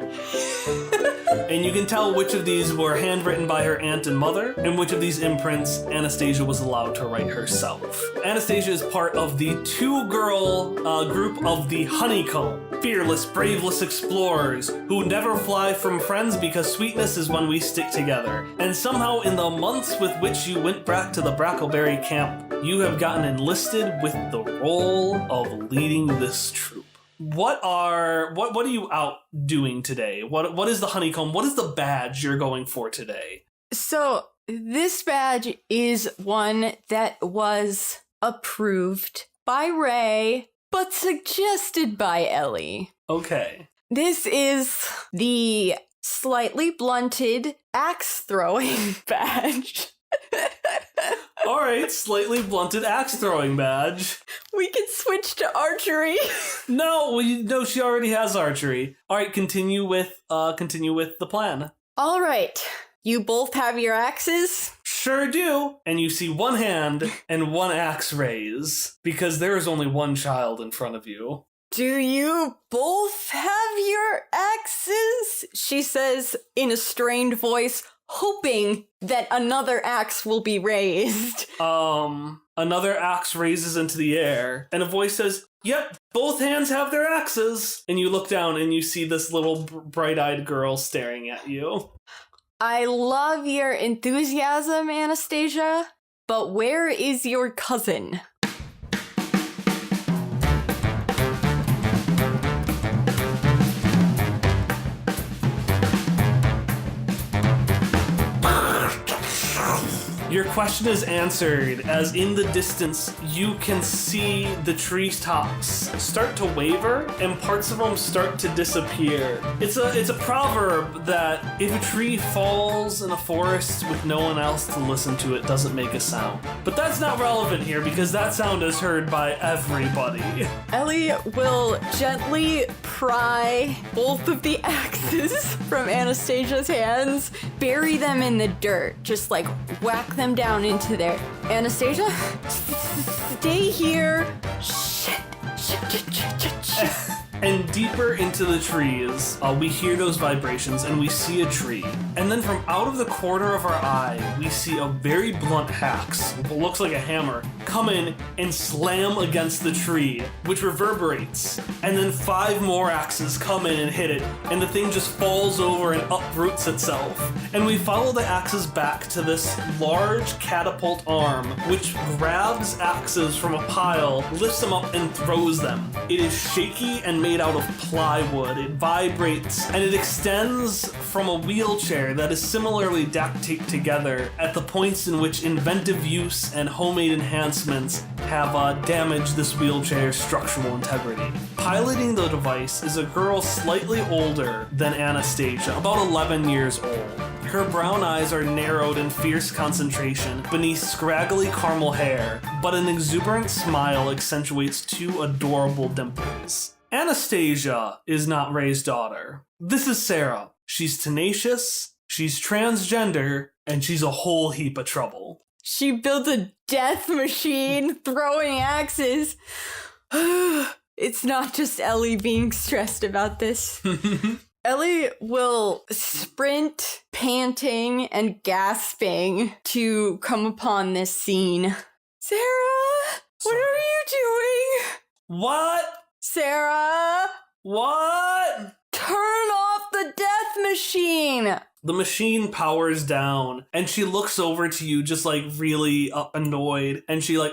And you can tell which of these were handwritten by her aunt and mother, and which of these imprints Anastasia was allowed to write herself. Anastasia is part of the 2-girl group of the Honeycomb, fearless, braveless explorers who never fly from friends because sweetness is when we stick together. And somehow in the months with which you went back to the Brackleberry camp, you have gotten enlisted with the role of leading this troop. What are you out doing today? What is the honeycomb? What is the badge you're going for today? So this badge is one that was approved by Ray, but suggested by Elee. Okay. This is the slightly blunted axe throwing badge. All right, slightly blunted axe throwing badge. We can switch to archery. No, she already has archery. All right, continue with the plan. All right, you both have your axes? Sure do. And you see one hand and one axe raise because there is only one child in front of you. Do you both have your axes? She says in a strained voice, hoping that another axe will be raised. Another axe raises into the air, and a voice says, "Yep, both hands have their axes." And you look down and you see this little bright-eyed girl staring at you. I love your enthusiasm, Anastasia, but where is your cousin? question is answered as in the distance you can see the treetops start to waver and parts of them start to disappear. It's a proverb that if a tree falls in a forest with no one else to listen to, it doesn't make a sound. But that's not relevant here because that sound is heard by everybody. Elee will gently pry both of the axes from Anastasia's hands, bury them in the dirt, just like whack them down into there. Anastasia, stay here. Shit. And deeper into the trees, we hear those vibrations and we see a tree. And then from out of the corner of our eye, we see a very blunt axe, what looks like a hammer, come in and slam against the tree, which reverberates. And then 5 more axes come in and hit it, and the thing just falls over and uproots itself. And we follow the axes back to this large catapult arm, which grabs axes from a pile, lifts them up, and throws them. It is shaky and made out of plywood. It vibrates, and it extends from a wheelchair that is similarly duct taped together at the points in which inventive use and homemade enhancements have damaged this wheelchair's structural integrity. Piloting the device is a girl slightly older than Anastasia, about 11 years old. Her brown eyes are narrowed in fierce concentration beneath scraggly caramel hair, but an exuberant smile accentuates 2 adorable dimples. Anastasia is not Ray's daughter. This is Sarah. She's tenacious, she's transgender, and she's a whole heap of trouble. She built a death machine throwing axes. It's not just Elee being stressed about this. Elee will sprint, panting and gasping to come upon this scene. Sarah, what are you doing? What? Sarah! What? Turn off the death machine! The machine powers down, and she looks over to you just like really annoyed, and she like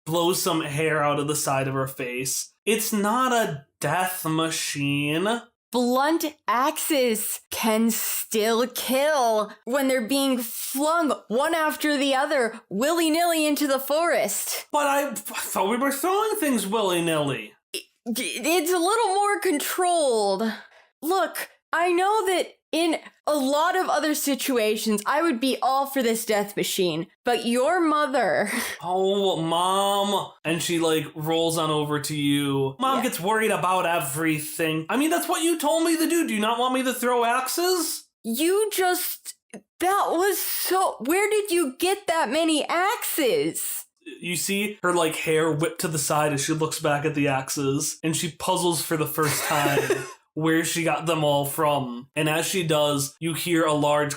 blows some hair out of the side of her face. It's not a death machine. Blunt axes can still kill when they're being flung one after the other willy-nilly into the forest. But I thought we were throwing things willy-nilly. It's a little more controlled. Look, I know that in a lot of other situations, I would be all for this death machine, but your mother... Oh, Mom. And she, like, rolls on over to you. Mom gets worried about everything. I mean, that's what you told me to do. Do you not want me to throw axes? You just... That was so... Where did you get that many axes? You see her, like, hair whip to the side as she looks back at the axes, and she puzzles for the first time where she got them all from. And as she does, you hear a large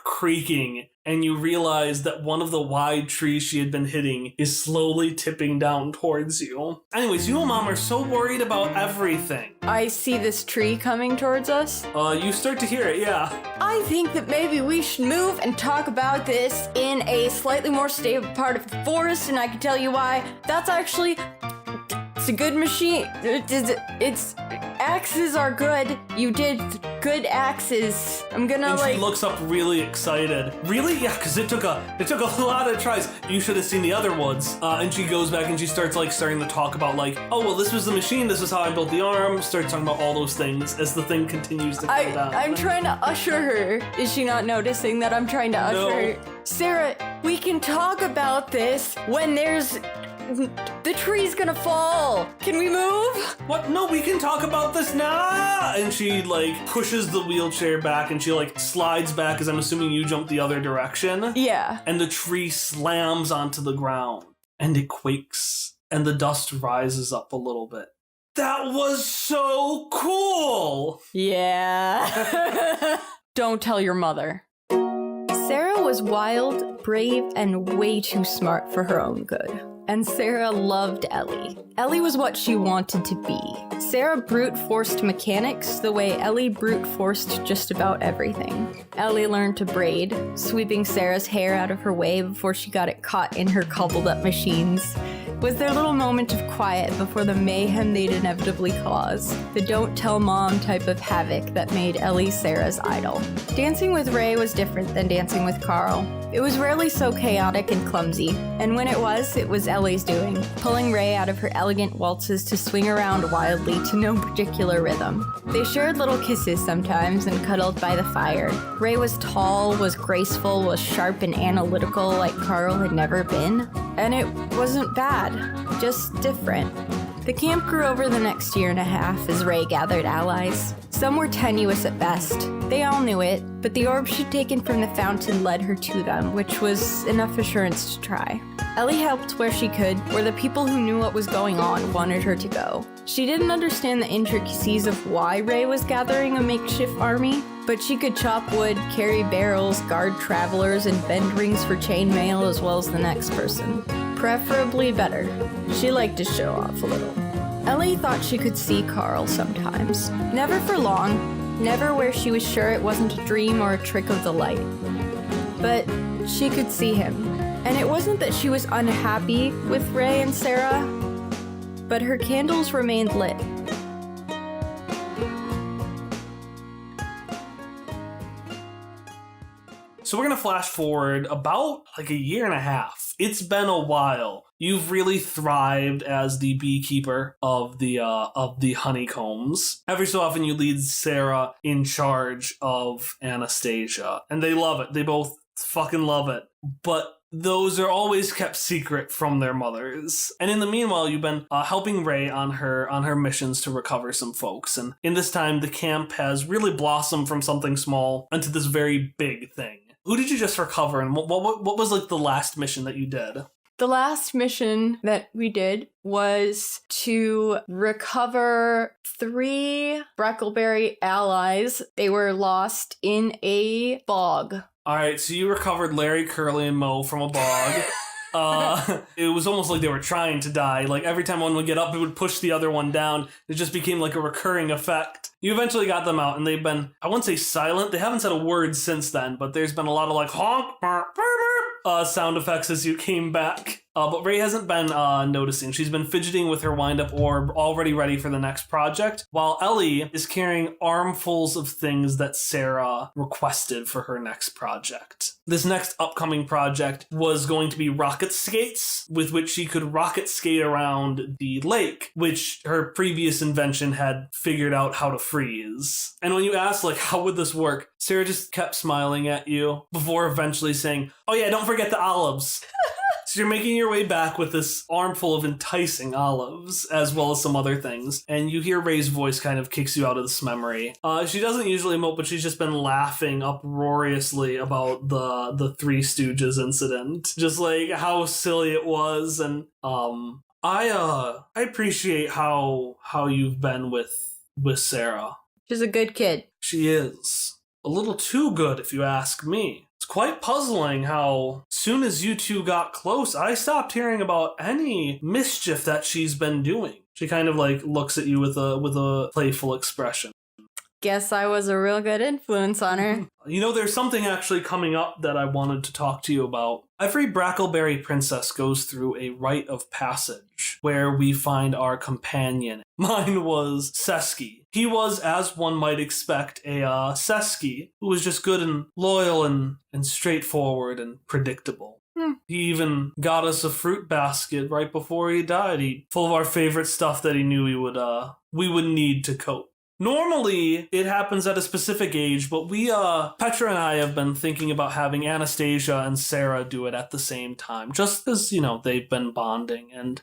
creaking, and you realize that one of the wide trees she had been hitting is slowly tipping down towards you. Anyways, you and Mom are so worried about everything. I see this tree coming towards us. You start to hear it, yeah. I think that maybe we should move and talk about this in a slightly more stable part of the forest, and I can tell you why. That's actually... It's a good machine. It's axes are good. You did good axes. I'm gonna and she looks up really excited. Really? Yeah, because it took a lot of tries. You should have seen the other ones. And she goes back and she starts starting to talk about oh well, this was the machine. This is how I built the arm. Starts talking about all those things as the thing continues to come down. I'm trying to usher her. Is she not noticing that I'm trying to usher her? Sarah, we can talk about this when there's... The tree's gonna fall. Can we move? What? No, we can talk about this now. And she pushes the wheelchair back and she slides back because I'm assuming you jumped the other direction. Yeah. And the tree slams onto the ground and it quakes and the dust rises up a little bit. That was so cool. Yeah. Don't tell your mother. Sarah was wild, brave, and way too smart for her own good. and Sarah loved Elee. Elee was what she wanted to be. Sarah brute forced mechanics the way Elee brute forced just about everything. Elee learned to braid, sweeping Sarah's hair out of her way before she got it caught in her cobbled up machines. Was their little moment of quiet before the mayhem they'd inevitably cause, the don't tell mom type of havoc that made Elee Sarah's idol. Dancing with Ray was different than dancing with Carl. It was rarely so chaotic and clumsy, and when it was Elee's doing, pulling Ray out of her elegant waltzes to swing around wildly to no particular rhythm. They shared little kisses sometimes and cuddled by the fire. Ray was tall, was graceful, was sharp and analytical like Carl had never been, and it wasn't bad, just different. The camp grew over the next year and a half as Ray gathered allies. Some were tenuous at best. They all knew it, but the orb she'd taken from the fountain led her to them, which was enough assurance to try. Elee helped where she could, where the people who knew what was going on wanted her to go. She didn't understand the intricacies of why Ray was gathering a makeshift army, but she could chop wood, carry barrels, guard travelers, and bend rings for chainmail as well as the next person. Preferably better. She liked to show off a little. Elee thought she could see Carl sometimes. Never for long, never where she was sure it wasn't a dream or a trick of the light. But she could see him. And it wasn't that she was unhappy with Ray and Sarah, but her candles remained lit. So we're going to flash forward about like a year and a half. It's been a while. You've really thrived as the beekeeper of the honeycombs. Every so often you lead Sarah in charge of Anastasia, and they love it. They both fucking love it. But those are always kept secret from their mothers. And in the meanwhile, you've been helping Ray on her missions to recover some folks. And in this time, the camp has really blossomed from something small into this very big thing. Who did you just recover, and what was like the last mission that you did? The last mission that we did was to recover 3 Breckleberry allies. They were lost in a bog. All right, so you recovered Larry, Curly, and Mo from a bog. It was almost like they were trying to die. Like every time one would get up, it would push the other one down. It just became like a recurring effect. You eventually got them out, and they've been, I wouldn't say silent. They haven't said a word since then, but there's been a lot of like honk, burp, sound effects as you came back. But Ray hasn't been noticing. She's been fidgeting with her wind-up orb, already ready for the next project, while Elee is carrying armfuls of things that Sarah requested for her next project. This next upcoming project was going to be rocket skates, with which she could rocket skate around the lake, which her previous invention had figured out how to freeze. And when you asked, like, how would this work, Sarah just kept smiling at you before eventually saying, oh yeah, don't forget the olives. So you're making your way back with this armful of enticing olives, as well as some other things, and you hear Ray's voice kind of kicks you out of this memory. She doesn't usually emote, but she's just been laughing uproariously about the Three Stooges incident. Just like how silly it was, and I appreciate how you've been with Sarah. She's a good kid. She is. A little too good, if you ask me. It's quite puzzling how soon as you two got close, I stopped hearing about any mischief that she's been doing. She kind of like looks at you with a playful expression. Guess I was a real good influence on her. You know, there's something actually coming up that I wanted to talk to you about. Every Brackleberry princess goes through a rite of passage where we find our companion. Mine was Sesky. He was, as one might expect, a Sesky who was just good and loyal and straightforward and predictable. He even got us a fruit basket right before he died. Full of our favorite stuff that he knew we would need to cope. Normally, it happens at a specific age, but Petra and I have been thinking about having Anastasia and Sarah do it at the same time, just as, they've been bonding. And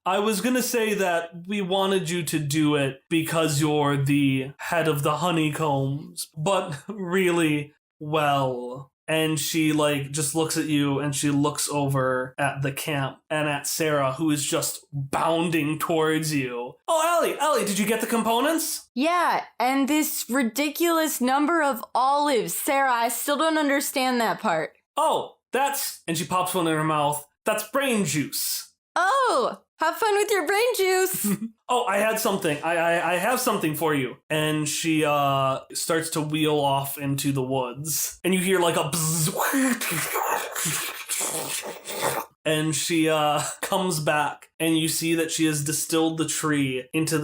I was going to say that we wanted you to do it because you're the head of the honeycombs, but really, well... And she, just looks at you, and she looks over at the camp and at Sarah, who is just bounding towards you. Oh, Elee, did you get the components? Yeah, and this ridiculous number of olives. Sarah, I still don't understand that part. Oh, and she pops one in her mouth. That's brain juice. Oh, have fun with your brain juice. Oh, I had something. I have something for you. And she starts to wheel off into the woods. And you hear like a bzzz. And she comes back, and you see that she has distilled the tree into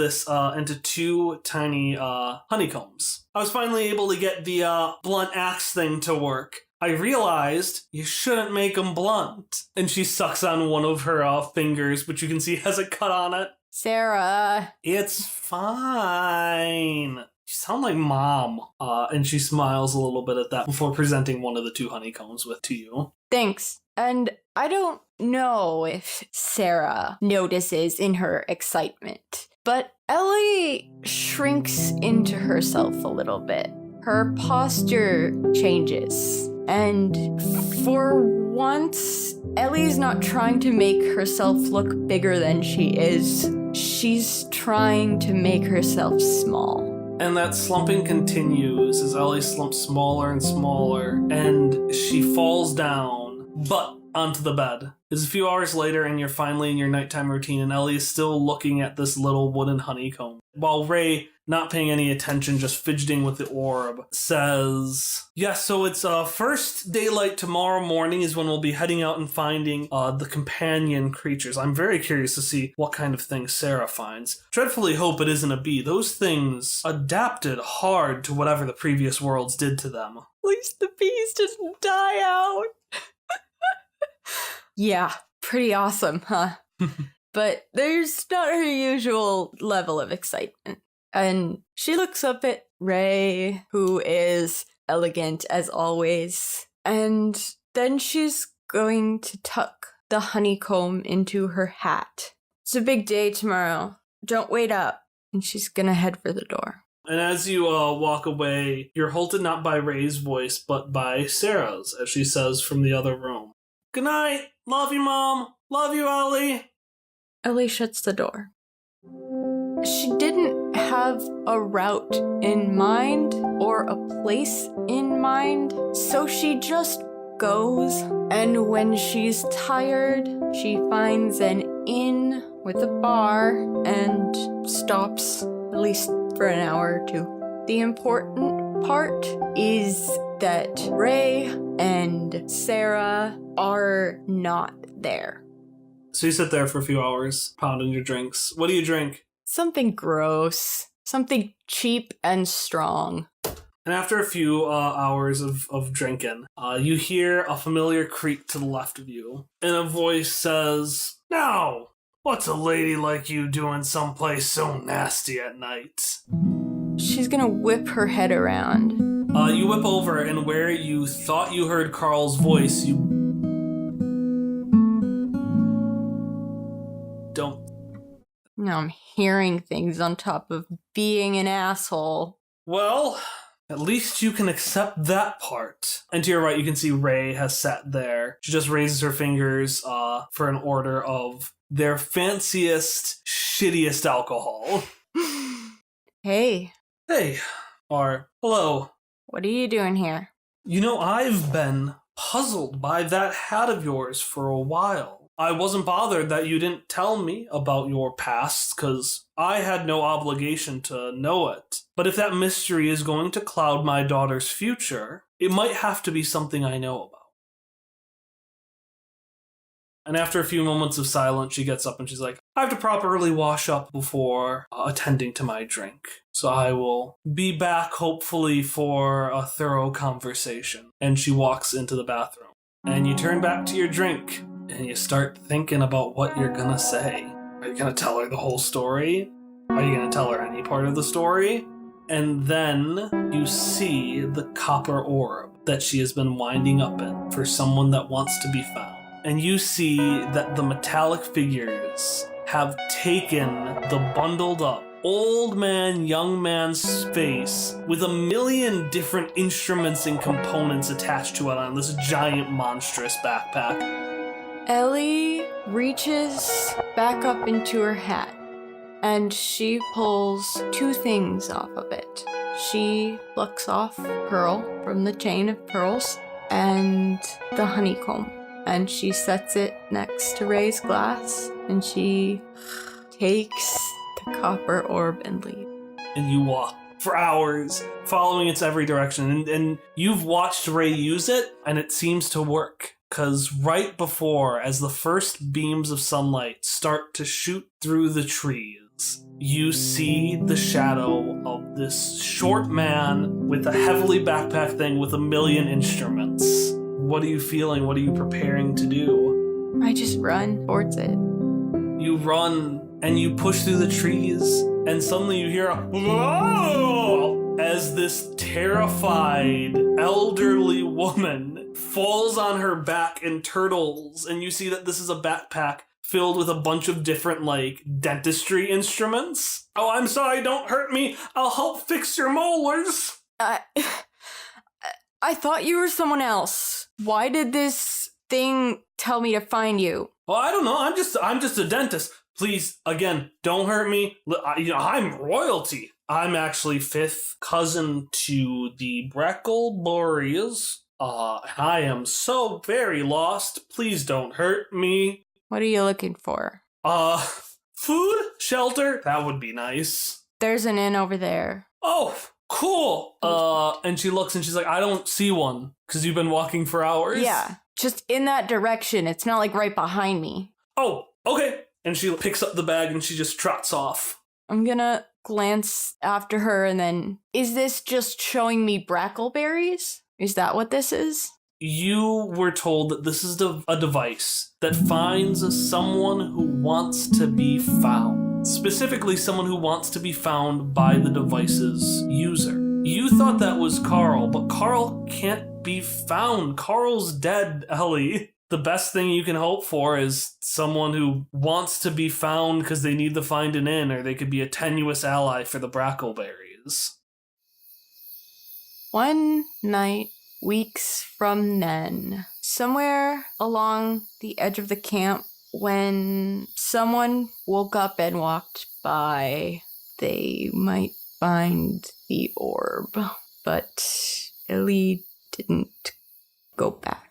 into 2 tiny honeycombs. I was finally able to get the blunt axe thing to work. I realized you shouldn't make them blunt. And she sucks on one of her fingers, which you can see has a cut on it. Sarah. It's fine. You sound like Mom. And she smiles a little bit at that before presenting one of the 2 honeycombs to you. Thanks. And I don't know if Sarah notices in her excitement, but Elee shrinks into herself a little bit. Her posture changes. And for once, Ellie's not trying to make herself look bigger than she is. She's trying to make herself small. And that slumping continues as Elee slumps smaller and smaller, and she falls down, but onto the bed. It's a few hours later, and you're finally in your nighttime routine, and Elee is still looking at this little wooden honeycomb. While Ray, not paying any attention, just fidgeting with the orb, says, yes, so it's first daylight tomorrow morning is when we'll be heading out and finding the companion creatures. I'm very curious to see what kind of thing Sarah finds. Dreadfully hope it isn't a bee. Those things adapted hard to whatever the previous worlds did to them. At least the bees just die out. Yeah, pretty awesome, huh? But there's not her usual level of excitement. And she looks up at Ray, who is elegant as always. And then she's going to tuck the honeycomb into her hat. It's a big day tomorrow. Don't wait up. And she's gonna head for the door. And as you walk away, you're halted not by Ray's voice, but by Sarah's, as she says from the other room. Good night. Love you, Mom. Love you, Elee. Elee shuts the door. She didn't have a route in mind or a place in mind, so she just goes. And when she's tired, she finds an inn with a bar and stops, at least for an hour or 2. The important part is that Ray and Sarah are not there. So you sit there for a few hours, pounding your drinks. What do you drink? Something gross. Something cheap and strong. And after a few hours of drinking, you hear a familiar creak to the left of you. And a voice says, now, what's a lady like you doing someplace so nasty at night? She's gonna whip her head around. You whip over, and where you thought you heard Carl's voice, you don't. Now I'm hearing things on top of being an asshole. Well, at least you can accept that part. And to your right, you can see Ray has sat there. She just raises her fingers for an order of their fanciest, shittiest alcohol. Hey. Hey. Or, hello. What are you doing here? You know, I've been puzzled by that hat of yours for a while. I wasn't bothered that you didn't tell me about your past, because I had no obligation to know it. But if that mystery is going to cloud my daughter's future, it might have to be something I know about. And after a few moments of silence, she gets up and she's like, I have to properly wash up before attending to my drink. So I will be back, hopefully, for a thorough conversation. And she walks into the bathroom. And you turn back to your drink, and you start thinking about what you're gonna say. Are you gonna tell her the whole story? Are you gonna tell her any part of the story? And then you see the copper orb that she has been winding up in for someone that wants to be found. And you see that the metallic figures have taken the bundled up old man, young man's face with a million different instruments and components attached to it on this giant monstrous backpack. Elee reaches back up into her hat and she pulls 2 things off of it. She plucks off Pearl from the chain of pearls and the honeycomb. and she sets it next to Ray's glass, and she takes the copper orb and leaves. And you walk for hours, following its every direction. And you've watched Ray use it, and it seems to work. Because right before, as the first beams of sunlight start to shoot through the trees, you see the shadow of this short man with a heavily backpacked thing with a million instruments. What are you feeling? What are you preparing to do? I just run towards it. You run and you push through the trees, and suddenly you hear a "Whoa!" as this terrified elderly woman falls on her back and turtles, and you see that this is a backpack filled with a bunch of different, dentistry instruments. Oh, I'm sorry, don't hurt me. I'll help fix your molars. I thought you were someone else. Why did this thing tell me to find you? Well, I don't know. I'm just a dentist. Please, again, don't hurt me. I'm royalty. I'm actually fifth cousin to the Brackleberries. I am so very lost. Please don't hurt me. What are you looking for? Food? Shelter? That would be nice. There's an inn over there. Oh, cool. And she looks and she's like, I don't see one, because you've been walking for hours. Yeah, just in that direction. It's not right behind me. Oh, okay. And she picks up the bag and she just trots off. I'm gonna glance after her and then, is this just showing me brackleberries? Is that what this is? You were told that this is a device that finds someone who wants to be found. Specifically, someone who wants to be found by the device's user. You thought that was Carl, but Carl can't be found. Carl's dead, Elee. The best thing you can hope for is someone who wants to be found because they need to find an inn, or they could be a tenuous ally for the Brackleberries. One night, weeks from then, somewhere along the edge of the camp, when someone woke up and walked by, they might find the orb. But Elee didn't go back.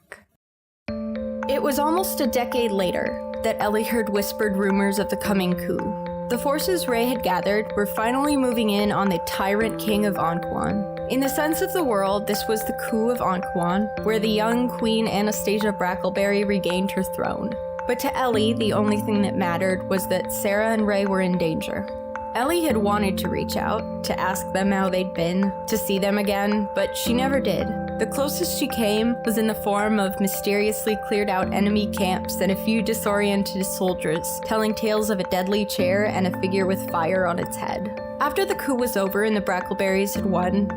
It was almost a decade later that Elee heard whispered rumors of the coming coup. The forces Ray had gathered were finally moving in on the tyrant king of Anquan. In the sense of the world, this was the coup of Anquan, where the young Queen Anastasia Brackleberry regained her throne. But to Elee, the only thing that mattered was that Sarah and Ray were in danger. Elee had wanted to reach out, to ask them how they'd been, to see them again, but she never did. The closest she came was in the form of mysteriously cleared out enemy camps and a few disoriented soldiers, telling tales of a deadly chair and a figure with fire on its head. After the coup was over and the Brackleberries had won,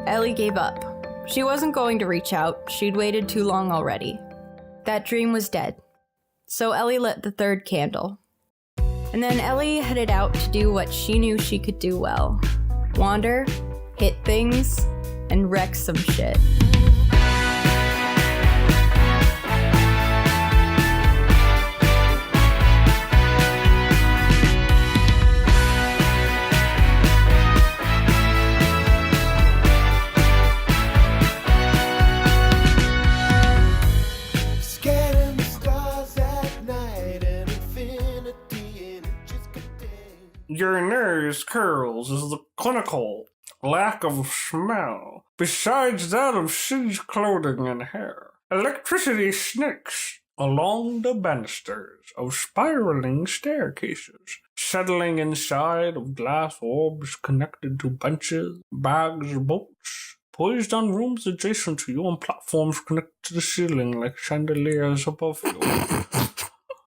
Elee gave up. She wasn't going to reach out. She'd waited too long already. That dream was dead. So Elee lit the third candle. And then Elee headed out to do what she knew she could do well. Wander, hit things, and wreck some shit. Your nose curls as the clinical lack of smell, besides that of siege clothing and hair. Electricity snakes along the banisters of spiraling staircases, settling inside of glass orbs connected to benches, bags, boats, poised on rooms adjacent to you on platforms connected to the ceiling like chandeliers above you.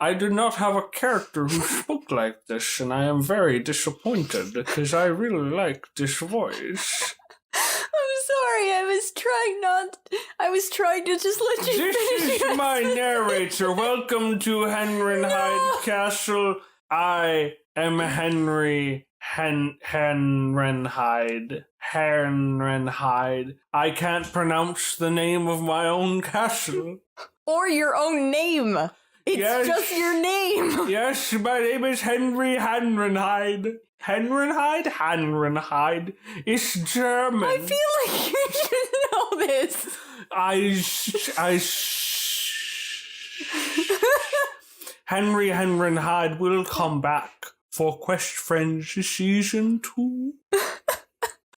I did not have a character who spoke like this, and I am very disappointed because I really like this voice. I'm sorry, I was trying to just let you finish. This is my narrator. Welcome to Henrenheide Castle. I am Henry Henrenheide. Henrenheide. I can't pronounce the name of my own castle. Or your own name. It's just your name. Yes, my name is Henry Henrenheide. Henrenheide. It's German. I feel like you should know this. Henry and Hyde will come back for Quest Friends Season 2.